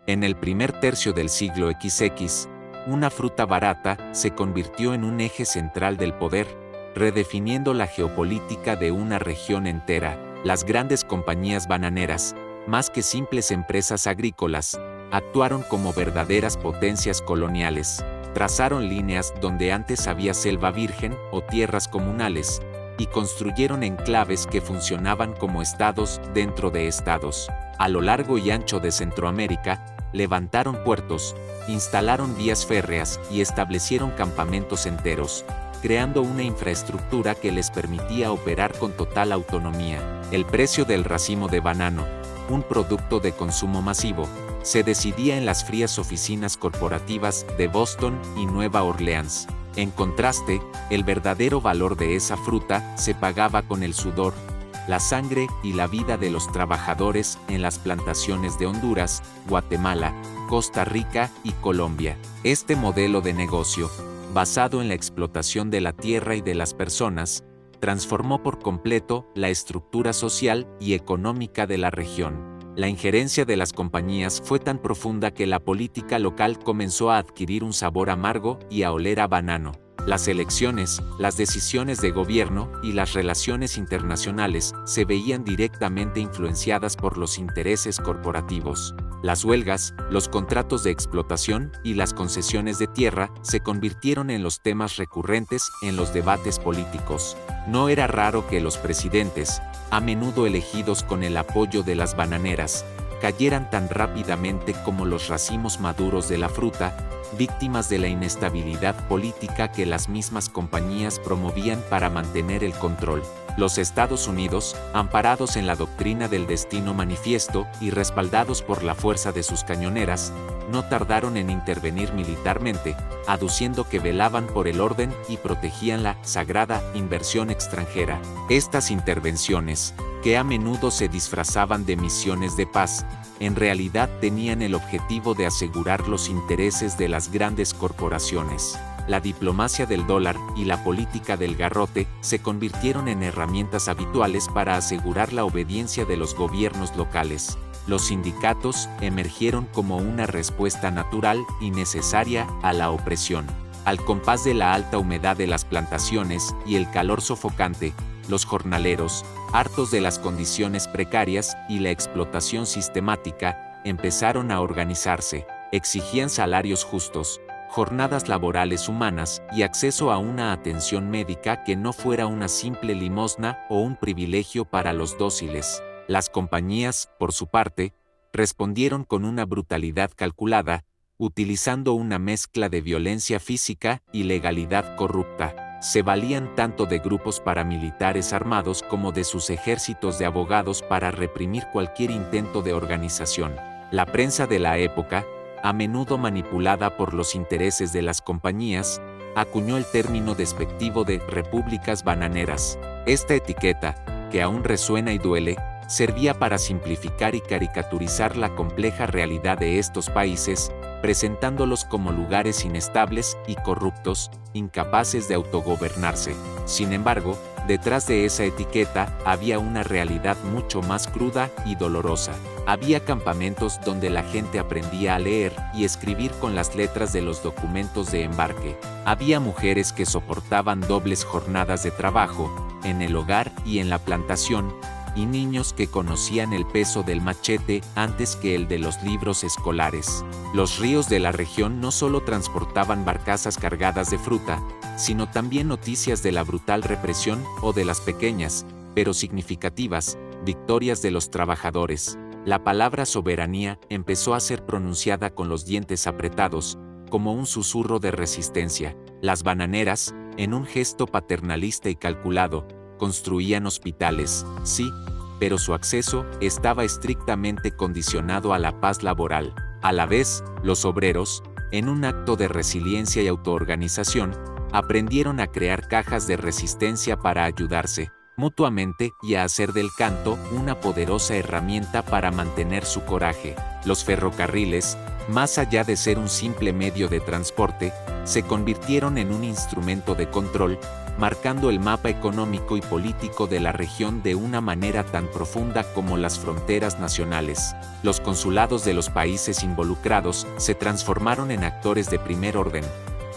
En el primer tercio del siglo XX, una fruta barata se convirtió en un eje central del poder, redefiniendo la geopolítica de una región entera. Las grandes compañías bananeras, más que simples empresas agrícolas, actuaron como verdaderas potencias coloniales. Trazaron líneas donde antes había selva virgen o tierras comunales, y construyeron enclaves que funcionaban como estados dentro de estados. A lo largo y ancho de Centroamérica, levantaron puertos, instalaron vías férreas y establecieron campamentos enteros, creando una infraestructura que les permitía operar con total autonomía. El precio del racimo de banano, un producto de consumo masivo, se decidía en las frías oficinas corporativas de Boston y Nueva Orleans. En contraste, el verdadero valor de esa fruta se pagaba con el sudor, la sangre y la vida de los trabajadores en las plantaciones de Honduras, Guatemala, Costa Rica y Colombia. Este modelo de negocio, basado en la explotación de la tierra y de las personas, transformó por completo la estructura social y económica de la región. La injerencia de las compañías fue tan profunda que la política local comenzó a adquirir un sabor amargo y a oler a banano. Las elecciones, las decisiones de gobierno y las relaciones internacionales se veían directamente influenciadas por los intereses corporativos. Las huelgas, los contratos de explotación y las concesiones de tierra se convirtieron en los temas recurrentes en los debates políticos. No era raro que los presidentes, a menudo elegidos con el apoyo de las bananeras, cayeran tan rápidamente como los racimos maduros de la fruta, víctimas de la inestabilidad política que las mismas compañías promovían para mantener el control. Los Estados Unidos, amparados en la doctrina del destino manifiesto y respaldados por la fuerza de sus cañoneras, no tardaron en intervenir militarmente, aduciendo que velaban por el orden y protegían la sagrada inversión extranjera. Estas intervenciones, que a menudo se disfrazaban de misiones de paz, en realidad tenían el objetivo de asegurar los intereses de las grandes corporaciones. La diplomacia del dólar y la política del garrote se convirtieron en herramientas habituales para asegurar la obediencia de los gobiernos locales. Los sindicatos emergieron como una respuesta natural y necesaria a la opresión. Al compás de la alta humedad de las plantaciones y el calor sofocante, los jornaleros, hartos de las condiciones precarias y la explotación sistemática, empezaron a organizarse. Exigían salarios justos, jornadas laborales humanas y acceso a una atención médica que no fuera una simple limosna o un privilegio para los dóciles. Las compañías, por su parte, respondieron con una brutalidad calculada, utilizando una mezcla de violencia física y legalidad corrupta. Se valían tanto de grupos paramilitares armados como de sus ejércitos de abogados para reprimir cualquier intento de organización. La prensa de la época, a menudo manipulada por los intereses de las compañías, acuñó el término despectivo de repúblicas bananeras. Esta etiqueta, que aún resuena y duele, servía para simplificar y caricaturizar la compleja realidad de estos países, presentándolos como lugares inestables y corruptos, incapaces de autogobernarse. Sin embargo, detrás de esa etiqueta había una realidad mucho más cruda y dolorosa. Había campamentos donde la gente aprendía a leer y escribir con las letras de los documentos de embarque. Había mujeres que soportaban dobles jornadas de trabajo, en el hogar y en la plantación, y niños que conocían el peso del machete antes que el de los libros escolares. Los ríos de la región no solo transportaban barcazas cargadas de fruta, sino también noticias de la brutal represión o de las pequeñas, pero significativas, victorias de los trabajadores. La palabra soberanía empezó a ser pronunciada con los dientes apretados, como un susurro de resistencia. Las bananeras, en un gesto paternalista y calculado, construían hospitales, sí, pero su acceso estaba estrictamente condicionado a la paz laboral. A la vez, los obreros, en un acto de resiliencia y autoorganización, aprendieron a crear cajas de resistencia para ayudarse mutuamente y a hacer del canto una poderosa herramienta para mantener su coraje. Los ferrocarriles, más allá de ser un simple medio de transporte, se convirtieron en un instrumento de control, marcando el mapa económico y político de la región de una manera tan profunda como las fronteras nacionales. Los consulados de los países involucrados se transformaron en actores de primer orden,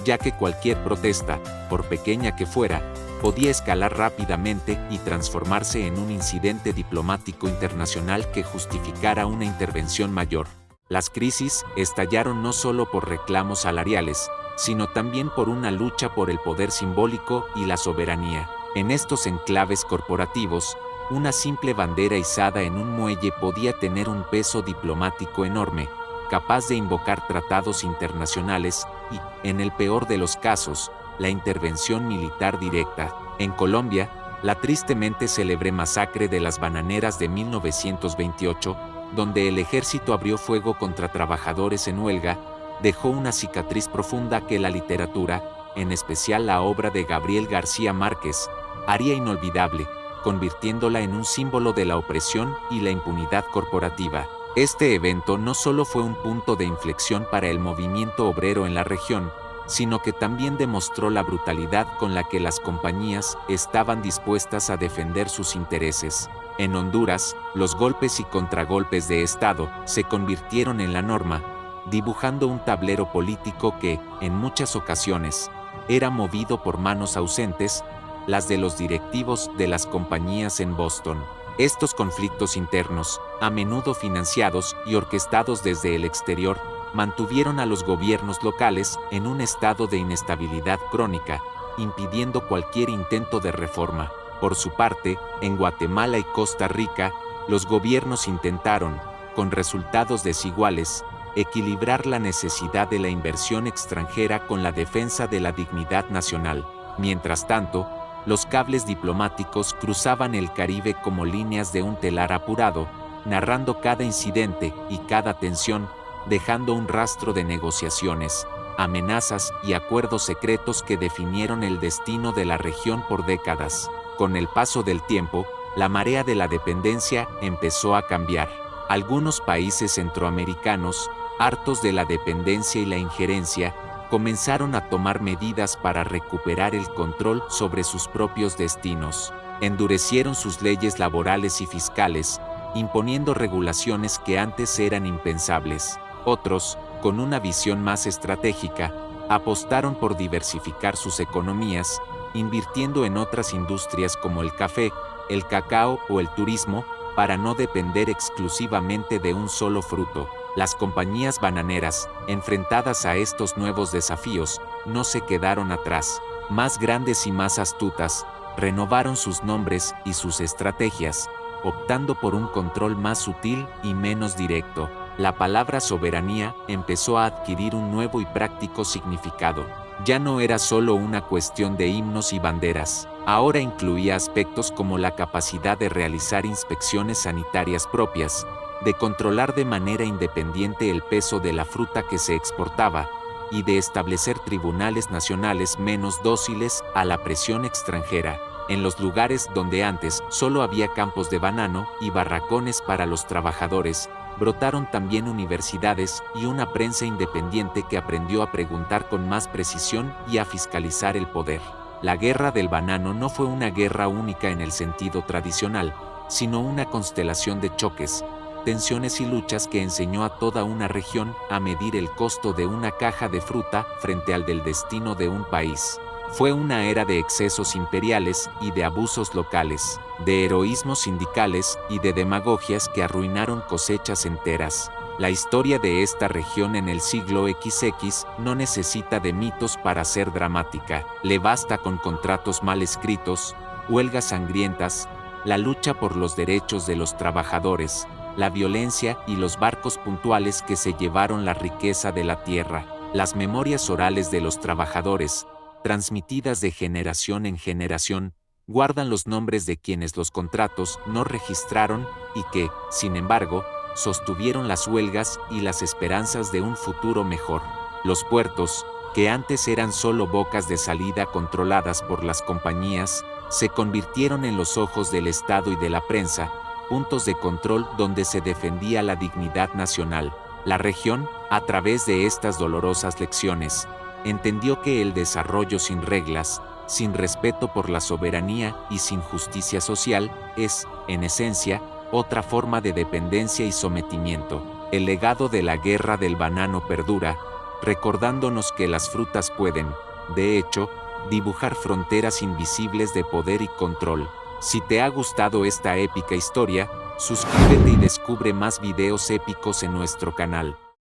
ya que cualquier protesta, por pequeña que fuera, podía escalar rápidamente y transformarse en un incidente diplomático internacional que justificara una intervención mayor. Las crisis estallaron no solo por reclamos salariales, sino también por una lucha por el poder simbólico y la soberanía. En estos enclaves corporativos, una simple bandera izada en un muelle podía tener un peso diplomático enorme, capaz de invocar tratados internacionales y, en el peor de los casos, la intervención militar directa. En Colombia, la tristemente célebre masacre de las bananeras de 1928, donde el ejército abrió fuego contra trabajadores en huelga, dejó una cicatriz profunda que la literatura, en especial la obra de Gabriel García Márquez, haría inolvidable, convirtiéndola en un símbolo de la opresión y la impunidad corporativa. Este evento no solo fue un punto de inflexión para el movimiento obrero en la región, sino que también demostró la brutalidad con la que las compañías estaban dispuestas a defender sus intereses. En Honduras, los golpes y contragolpes de Estado se convirtieron en la norma, dibujando un tablero político que, en muchas ocasiones, era movido por manos ausentes, las de los directivos de las compañías en Boston. Estos conflictos internos, a menudo financiados y orquestados desde el exterior, mantuvieron a los gobiernos locales en un estado de inestabilidad crónica, impidiendo cualquier intento de reforma. Por su parte, en Guatemala y Costa Rica, los gobiernos intentaron, con resultados desiguales, equilibrar la necesidad de la inversión extranjera con la defensa de la dignidad nacional. Mientras tanto, los cables diplomáticos cruzaban el Caribe como líneas de un telar apurado, narrando cada incidente y cada tensión, dejando un rastro de negociaciones, amenazas y acuerdos secretos que definieron el destino de la región por décadas. Con el paso del tiempo, la marea de la dependencia empezó a cambiar. Algunos países centroamericanos, hartos de la dependencia y la injerencia, comenzaron a tomar medidas para recuperar el control sobre sus propios destinos. Endurecieron sus leyes laborales y fiscales, imponiendo regulaciones que antes eran impensables. Otros, con una visión más estratégica, apostaron por diversificar sus economías, invirtiendo en otras industrias como el café, el cacao o el turismo, para no depender exclusivamente de un solo fruto. Las compañías bananeras, enfrentadas a estos nuevos desafíos, no se quedaron atrás. Más grandes y más astutas, renovaron sus nombres y sus estrategias, optando por un control más sutil y menos directo. La palabra soberanía empezó a adquirir un nuevo y práctico significado. Ya no era solo una cuestión de himnos y banderas, ahora incluía aspectos como la capacidad de realizar inspecciones sanitarias propias, de controlar de manera independiente el peso de la fruta que se exportaba, y de establecer tribunales nacionales menos dóciles a la presión extranjera. En los lugares donde antes solo había campos de banano y barracones para los trabajadores, brotaron también universidades y una prensa independiente que aprendió a preguntar con más precisión y a fiscalizar el poder. La guerra del banano no fue una guerra única en el sentido tradicional, sino una constelación de choques, tensiones y luchas que enseñó a toda una región a medir el costo de una caja de fruta frente al del destino de un país. Fue una era de excesos imperiales y de abusos locales, de heroísmos sindicales y de demagogias que arruinaron cosechas enteras. La historia de esta región en el siglo XX no necesita de mitos para ser dramática. Le basta con contratos mal escritos, huelgas sangrientas, la lucha por los derechos de los trabajadores, la violencia y los barcos puntuales que se llevaron la riqueza de la tierra. Las memorias orales de los trabajadores, transmitidas de generación en generación, guardan los nombres de quienes los contratos no registraron y que, sin embargo, sostuvieron las huelgas y las esperanzas de un futuro mejor. Los puertos, que antes eran solo bocas de salida controladas por las compañías, se convirtieron en los ojos del Estado y de la prensa, puntos de control donde se defendía la dignidad nacional. La región, a través de estas dolorosas lecciones, entendió que el desarrollo sin reglas, sin respeto por la soberanía y sin justicia social, es, en esencia, otra forma de dependencia y sometimiento. El legado de la guerra del banano perdura, recordándonos que las frutas pueden, de hecho, dibujar fronteras invisibles de poder y control. Si te ha gustado esta épica historia, suscríbete y descubre más videos épicos en nuestro canal.